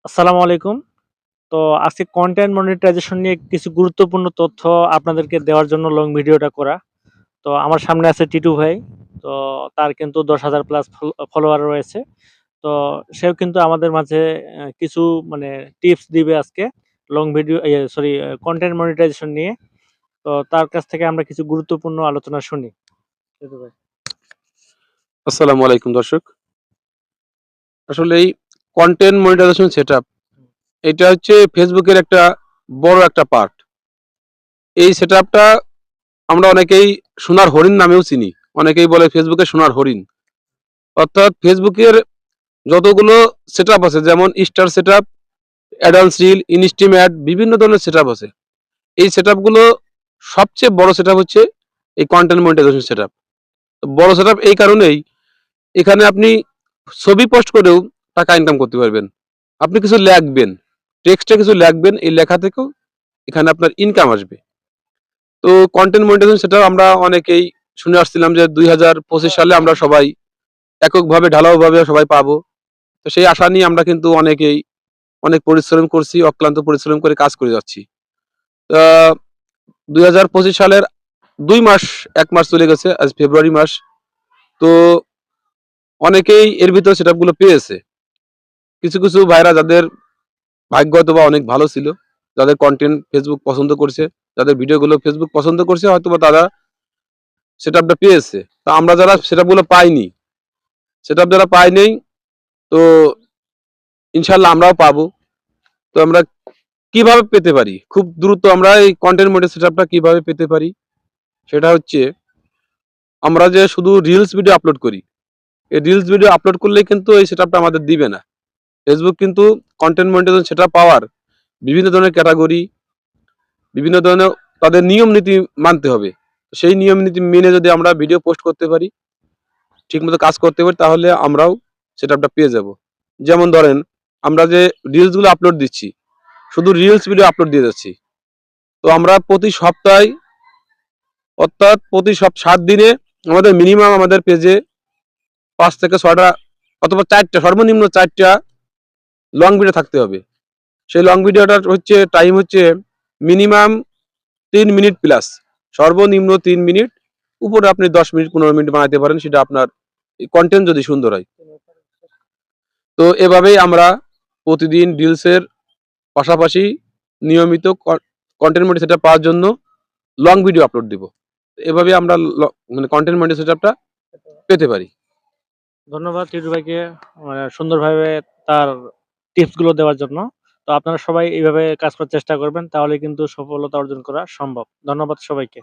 আসসালামু আলাইকুম। তো আজকে কনটেন্ট মনিটাইজেশন নিয়ে কিছু গুরুত্বপূর্ণ তথ্য আপনাদেরকে দেওয়ার জন্য লং ভিডিওটা করা। তো আমার সামনে আছে টিটু ভাই। তো তার কিন্তু ১০,০০০ প্লাস ফলোয়ার রয়েছে। তো সেও কিন্তু আমাদের মাঝে কিছু মানে টিপস দিবে আজকে long video sorry content monetization নিয়ে। তো তার কাছ থেকে আমরা কিছু গুরুত্বপূর্ণ আলোচনা শুনি। টিটু ভাই। আসসালামু আলাইকুম দর্শক। আসলে এই কন্টেন্ট মনিটাইজেশন সেটআপ এটা হচ্ছে ফেসবুকের একটা বড় একটা পার্ট। এই সেটআপটা আমরা অনেকেই সোনার হরিণ নামেও চিনি। অনেকেই বলে ফেসবুকে সোনার হরিণ। অর্থাৎ ফেসবুকের যতগুলো সেটআপ আছে যেমন স্টার সেটআপ, অ্যাডান্স রিল, ইনস্টিম অ্যাড বিভিন্ন ধরনের সেটআপ আছে। এই সেটআপগুলো সবচেয়ে বড় সেটআপ হচ্ছে এই কন্টেন্ট মনিটাইজেশন সেটআপ। বড় সেটআপ এই কারণেই এখানে আপনি ছবি পোস্ট করেও টাকা ইনকাম করতে পারবেন। আপনি কিছু লেখবেন, টেক্সটে কিছু লেখবেন, এই লেখা থেকেও এখানে আপনার ইনকাম আসবে। তো কনটেন্ট মনিটাইজেশন সেটাও আমরা অনেকেই শুনে আসছিলাম যে ২০২৫ সালে আমরা সবাই এককভাবে ঢালাওভাবে সবাই পাবো। তো সেই আশা নিয়ে আমরা কিন্তু অনেকেই অনেক পরিশ্রম করছি, অক্লান্ত পরিশ্রম করে কাজ করে যাচ্ছি। আ ২০২৫ সালের ২ মাস ১ মাস চলে গেছে, আজ ফেব্রুয়ারি মাস। তো অনেকেই এর ভিতরে সেটআপ গুলো পেয়েছে। কিছু ভাইরা যাদের ভাগ্য হয়তোবা অনেক ভালো ছিল। যাদের কনটেন্ট ফেসবুক পছন্দ করছে, যাদের ভিডিওগুলো ফেসবুক পছন্দ করছে হয়তোবা তারা সেটআপটা পেয়েছে। তো আমরা যারা সেটআপগুলো পাইনি, সেটআপ যারা পাই নাই তো ইনশাআল্লাহ আমরাও পাবো। তো আমরা কিভাবে পেতে পারি? খুব দ্রুত আমরা এই কনটেন্ট মডেল সেটআপটা কিভাবে পেতে পারি? সেটা হচ্ছে আমরা যে শুধু রিলস ভিডিও আপলোড করি। এই রিলস ভিডিও আপলোড করলেই কিন্তু এই সেটআপটা আমাদের দিবে না। ফেসবুক কিন্তু কনটেন্ট মনিটাইজেশন সেটআপ পাওয়ার বিভিন্ন ধরনের ক্যাটেগরি, বিভিন্ন ধরনের তাদের নিয়ম নীতি মানতে হবে। সেই নিয়ম নীতি মেনে যদি আমরা ভিডিও পোস্ট করতে পারি, ঠিকমতো কাজ করতে পারি তাহলে আমরাও সেটআপটা পেয়ে যাব। যেমন ধরেন আমরা যে রিলস গুলো আপলোড দিচ্ছি, শুধু রিলস ভিডিও আপলোড দিয়ে যাচ্ছি। তো আমরা প্রতি সপ্তাহে অর্থাৎ প্রতি ৭ দিনে আমাদের মিনিমাম আমাদের পেজে ৫ থেকে ৬ টা অথবা ৪ টা সর্বনিম্ন ৪ টা লং ভিডিও থাকতে হবে। সেই লং ভিডিওটার হচ্ছে টাইম হচ্ছে মিনিমাম ৩ মিনিট প্লাস। সর্বনিম্ন ৩ মিনিট। উপরে আপনি ১০ মিনিট ১৫ মিনিট বানাইতে পারেন সেটা আপনার কনটেন্ট যদি সুন্দর হয়। তো এভাবেই আমরা প্রতিদিন রিলসের পাশাপাশি নিয়মিত কনটেন্ট মনিটাইজেশন সেটআপ পাওয়ার জন্য লং ভিডিও আপলোড দিব। এভাবে আমরা মানে কনটেন্ট মনিটাইজেশন সেটআপটা পেতে পারি। ধন্যবাদ টিটু ভাইকে সুন্দরভাবে তার টিপস গুলো দেওয়ার জন্য। তো আপনারা সবাই এইভাবে কাজ করার চেষ্টা করবেন তাহলে কিন্তু সফলতা অর্জন করা সম্ভব। ধন্যবাদ সবাইকে।